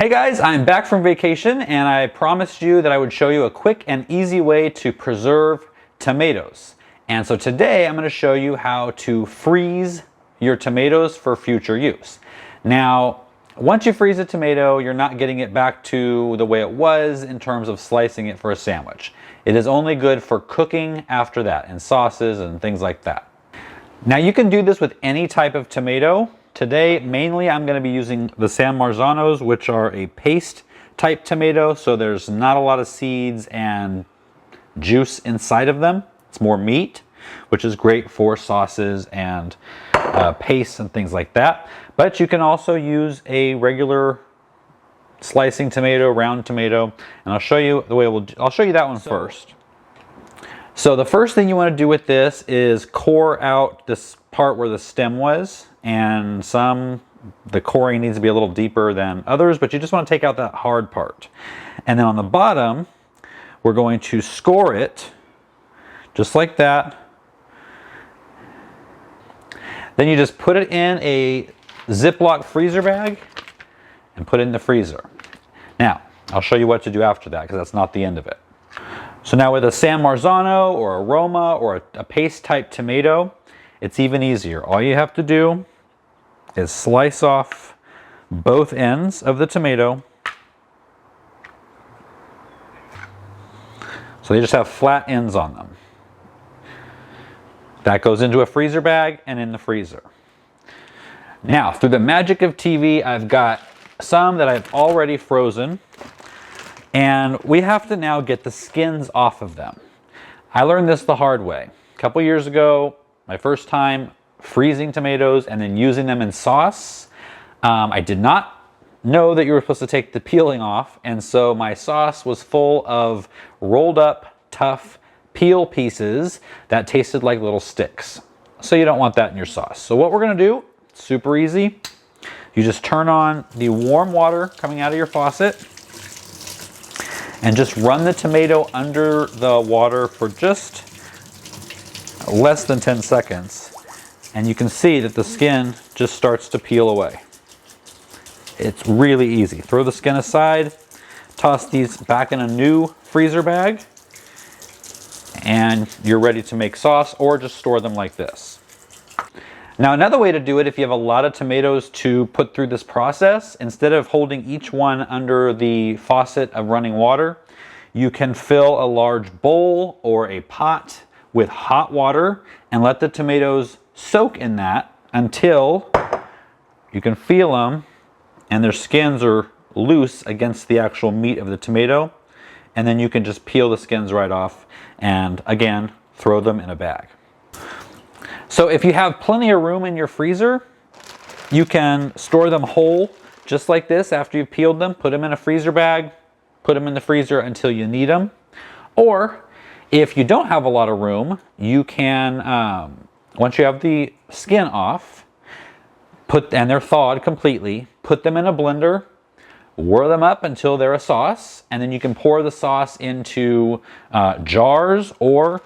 Hey guys, I'm back from vacation and I promised you that I would show you a quick and easy way to preserve tomatoes. And so today I'm going to show you how to freeze your tomatoes for future use. Now, once you freeze a tomato, you're not getting it back to the way it was in terms of slicing it for a sandwich. It is only good for cooking after that, and sauces and things like that. Now you can do this with any type of tomato. Today, mainly I'm going to be using the San Marzanos, which are a paste type tomato, so there's not a lot of seeds and juice inside of them. It's more meat, which is great for sauces and pastes and things like that. But you can also use a regular slicing tomato, round tomato, and I'll show you the way I'll show you that one first. So the first thing you want to do with this is core out this part where the stem was, and the coring needs to be a little deeper than others, but you just want to take out that hard part. And then on the bottom, we're going to score it just like that. Then you just put it in a Ziploc freezer bag and put it in the freezer. Now, I'll show you what to do after that because that's not the end of it. So now with a San Marzano or a Roma or a paste type tomato, it's even easier. All you have to do is slice off both ends of the tomato. So they just have flat ends on them. That goes into a freezer bag and in the freezer. Now, through the magic of TV, I've got some that I've already frozen, and we have to now get the skins off of them. I learned this the hard way. A couple years ago, my first time freezing tomatoes and then using them in sauce. I did not know that you were supposed to take the peeling off, and so my sauce was full of rolled up, tough peel pieces that tasted like little sticks. So you don't want that in your sauce. So what we're going to do, super easy. You just turn on the warm water coming out of your faucet and just run the tomato under the water for just less than 10 seconds. And you can see that the skin just starts to peel away. It's really easy. Throw the skin aside, toss these back in a new freezer bag, and you're ready to make sauce or just store them like this. Now, another way to do it, if you have a lot of tomatoes to put through this process, instead of holding each one under the faucet of running water, you can fill a large bowl or a pot with hot water and let the tomatoes soak in that until you can feel them and their skins are loose against the actual meat of the tomato. And then you can just peel the skins right off and again, throw them in a bag. So if you have plenty of room in your freezer, you can store them whole just like this after you've peeled them. Put them in a freezer bag, put them in the freezer until you need them. Or if you don't have a lot of room, you can, once you have the skin off, and they're thawed completely, put them in a blender, whir them up until they're a sauce, and then you can pour the sauce into jars or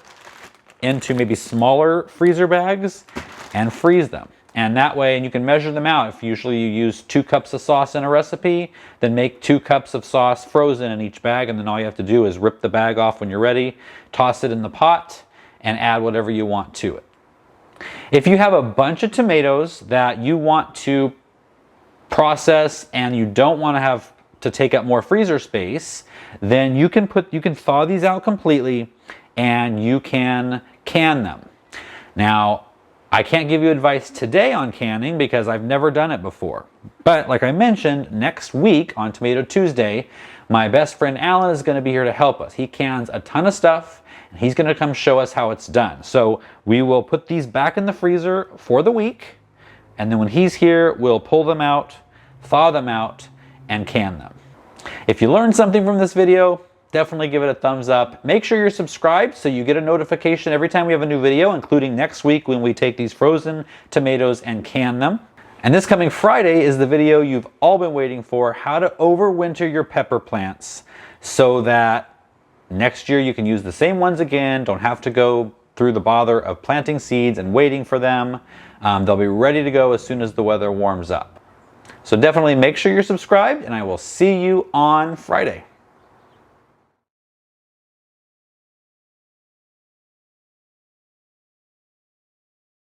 into maybe smaller freezer bags and freeze them. And that way, and you can measure them out. If usually you use 2 cups of sauce in a recipe, then make 2 cups of sauce frozen in each bag, and then all you have to do is rip the bag off when you're ready, toss it in the pot, and add whatever you want to it. If you have a bunch of tomatoes that you want to process and you don't want to have to take up more freezer space, then you can thaw these out completely and you can can them. Now, I can't give you advice today on canning because I've never done it before. But like I mentioned, next week on Tomato Tuesday, my best friend Alan is going to be here to help us. He cans a ton of stuff and he's going to come show us how it's done. So we will put these back in the freezer for the week, and then when he's here, we'll pull them out, thaw them out, and can them. If you learned something from this video, definitely give it a thumbs up. Make sure you're subscribed so you get a notification every time we have a new video, including next week when we take these frozen tomatoes and can them. And this coming Friday is the video you've all been waiting for, how to overwinter your pepper plants so that next year you can use the same ones again, don't have to go through the bother of planting seeds and waiting for them. They'll be ready to go as soon as the weather warms up. So definitely make sure you're subscribed, and I will see you on Friday.